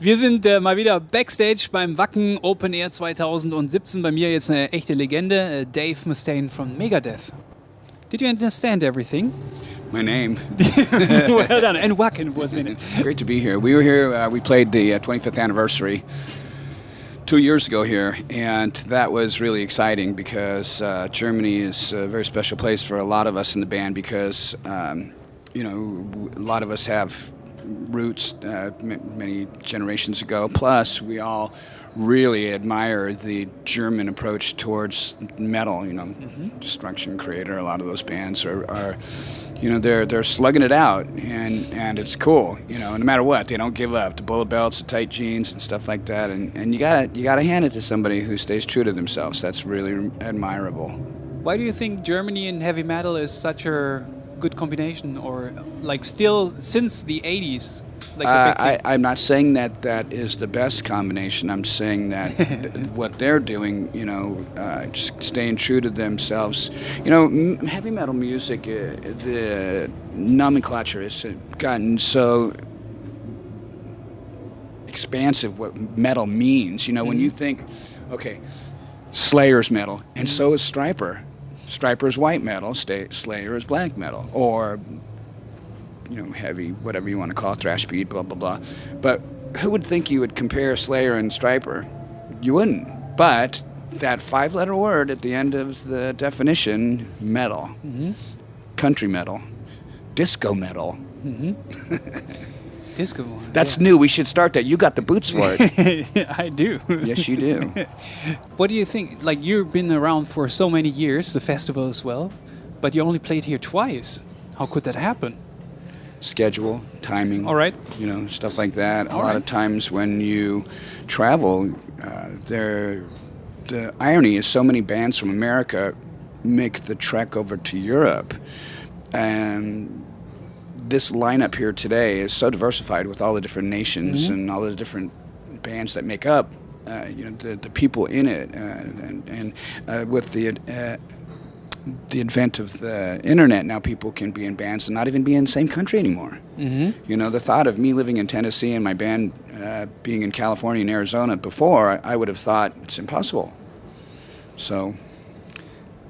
Wir sind mal wieder Backstage beim Wacken Open Air 2017. Bei mir jetzt eine echte Legende, Dave Mustaine from Megadeth. Did you understand everything? My name. Well done. And Wacken was in it. Great to be here. We were here, we played the 25th anniversary 2 years ago here, and that was really exciting because Germany is a very special place for a lot of us in the band because, you know, a lot of us have roots many generations ago. Plus, we all really admire the German approach towards metal. You know, Destruction, Creator, a lot of those bands are you know, they're slugging it out, and it's cool. You know, no matter what, they don't give up. The bullet belts, the tight jeans, and stuff like that. And you gotta hand it to somebody who stays true to themselves. That's really admirable. Why do you think Germany and heavy metal is such a good combination, or like still since the 80s? Like I'm not saying that that is the best combination. I'm saying that what they're doing, you know, just staying true to themselves. You know, heavy metal music, the nomenclature has gotten so expansive what metal means. You know, when you think, okay, Slayer's metal, and so is Stryper. Stryper's white metal, Slayer is black metal, or you know, heavy, whatever you want to call it, thrash beat, blah, blah, blah. But who would think you would compare Slayer and Stryper? You wouldn't. But that 5-letter word at the end of the definition, metal, country metal, disco metal. Disco. That's new. We should start that. You got the boots for it. I do. Yes, you do. What do you think? Like, you've been around for so many years, the festival as well, but you only played here twice. How could that happen? Schedule, timing, all right, you know, stuff like that. A lot of times when you travel, the irony is so many bands from America make the trek over to Europe, and this lineup here today is so diversified with all the different nations and all the different bands that make up, you know, the people in it, and with the advent of the internet, now people can be in bands and not even be in the same country anymore. You know, the thought of me living in Tennessee and my band being in California and Arizona before, I would have thought it's impossible. So,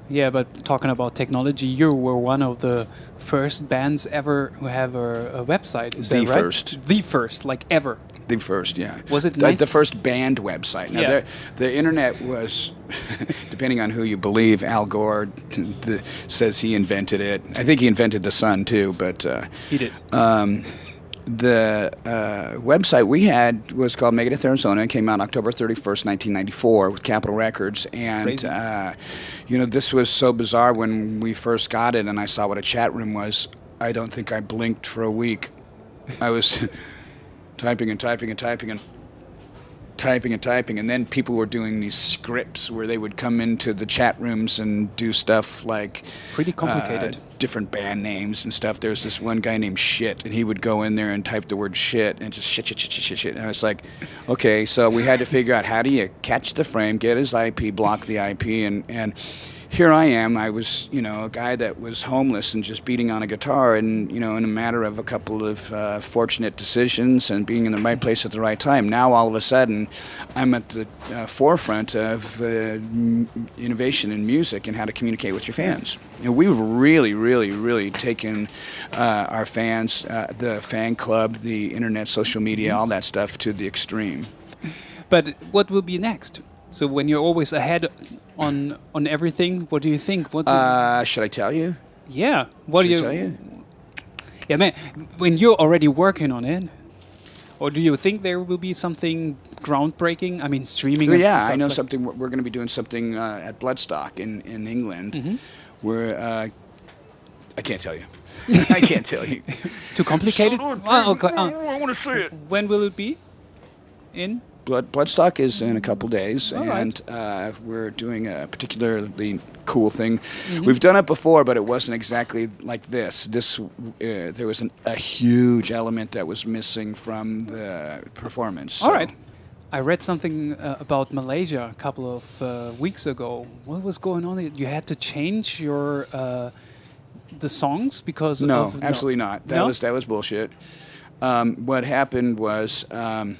yeah, but talking about technology, you were one of the first bands ever who have a website. Is that right? The first, like ever. The first, yeah. Was it the first band website? Now, the internet was, depending on who you believe, Al Gore says he invented it. I think he invented the sun too, but he did. The website we had was called Megadeth Arizona. It came out October 31st, 1994 with Capitol Records. And, you know, this was so bizarre when we first got it and I saw what a chat room was. I don't think I blinked for a week. I was typing and typing and typing and typing and typing, and then people were doing these scripts where they would come into the chat rooms and do stuff like pretty complicated, different band names and stuff. There was this one guy named Shit, and he would go in there and type the word shit and just shit. And I was like, okay, so we had to figure out how do you catch the frame, get his IP, block the IP, and here I am. I was, you know, a guy that was homeless and just beating on a guitar, and, you know, in a matter of a couple of fortunate decisions and being in the right place at the right time, now all of a sudden I'm at the forefront of innovation in music and how to communicate with your fans. And we've really taken our fans, the fan club, the internet, social media, all that stuff to the extreme. But what will be next? So when you're always ahead on everything, what do you think? What should I tell you? Yeah. What do you tell you? Yeah, man. When you're already working on it, or do you think there will be something groundbreaking? I mean, streaming. Well, yeah, I know something. We're going to be doing something at Bloodstock in England, where I can't tell you. I can't tell you. Too complicated? Okay. I want to say it. When will it be? In? Bloodstock is in a couple days, and we're doing a particularly cool thing. We've done it before, but it wasn't exactly like this. There was a huge element that was missing from the performance. So. All right. I read something about Malaysia a couple of weeks ago. What was going on? You had to change your the songs because absolutely not. That was bullshit. What happened was, well,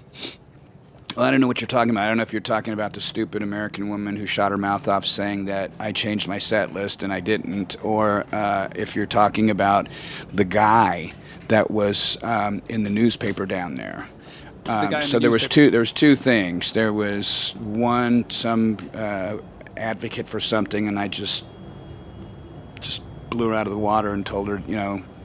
I don't know what you're talking about. I don't know if you're talking about the stupid American woman who shot her mouth off saying that I changed my set list and I didn't, or if you're talking about the guy that was in the newspaper down there. So there was two things. There was one, some advocate for something, and I just blew her out of the water and told her,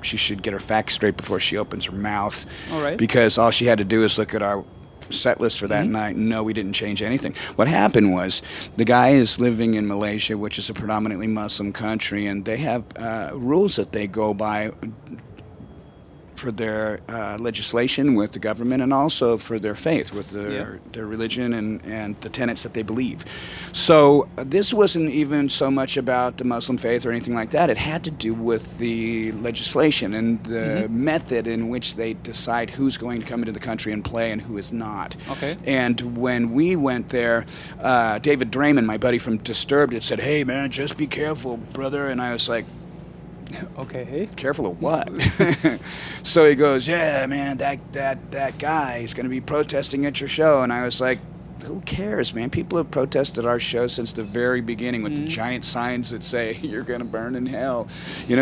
she should get her facts straight before she opens her mouth. All right. Because all she had to do is look at our set list for that night. No, we didn't change anything. What happened was the guy is living in Malaysia, which is a predominantly Muslim country, and they have rules that they go by for their legislation with the government, and also for their faith with their religion and the tenets that they believe. So this wasn't even so much about the Muslim faith or anything like that. It had to do with the legislation and the method in which they decide who's going to come into the country and play and who is not. Okay. And when we went there, David Draymond, my buddy from Disturbed, had said, "Hey man, just be careful, brother." And I was like, okay. Careful of what? So he goes, "Yeah, man, that guy is going to be protesting at your show." And I was like, who cares, man? People have protested our show since the very beginning with the giant signs that say, "You're going to burn in hell."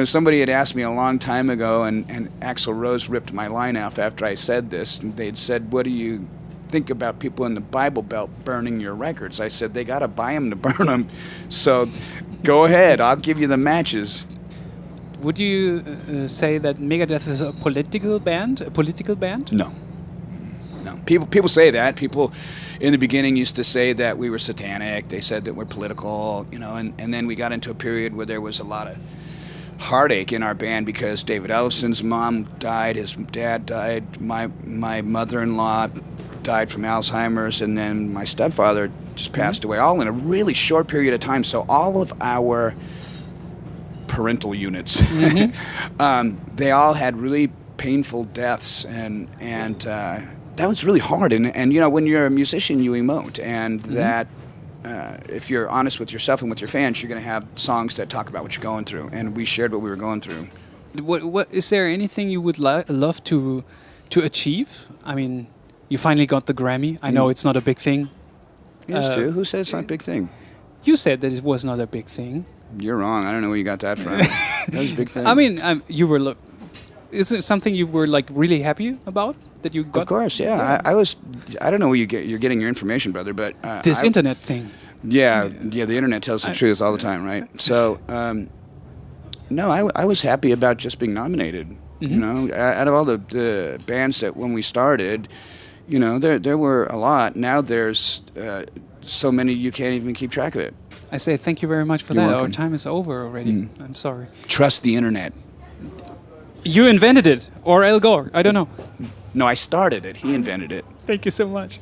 Somebody had asked me a long time ago, and Axl Rose ripped my line off after I said this. And they'd said, "What do you think about people in the Bible Belt burning your records?" I said, they got to buy them to burn them. So go ahead. I'll give you the matches. Would you say that Megadeth is a political band? No. People say that. People in the beginning used to say that we were satanic. They said that we're political, and then we got into a period where there was a lot of heartache in our band because David Ellison's mom died, his dad died, my mother-in-law died from Alzheimer's, and then my stepfather just passed away, all in a really short period of time. So all of our parental units, they all had really painful deaths, and that was really hard. And when you're a musician, you emote, and that if you're honest with yourself and with your fans, you're going to have songs that talk about what you're going through, and we shared what we were going through. What is there anything you would love to achieve? I mean, you finally got the Grammy. I know it's not a big thing. Yes, too. Who said it's not a big thing? You said that it was not a big thing. You're wrong. I don't know where you got that from. That was a big thing. I mean, you were. Is it something you were really happy about that you got? Of course, yeah. I was. I don't know where you're getting your information, brother, but this internet thing. Yeah. The internet tells the truth all the time, right? So, no, I was happy about just being nominated. Out of all the bands that when we started, there were a lot. Now there's so many you can't even keep track of it. I say thank you very much for You're that. welcome. Our time is over already. I'm sorry. Trust the internet. You invented it, or Al Gore. I don't know. No, I started it. He invented it. Thank you so much.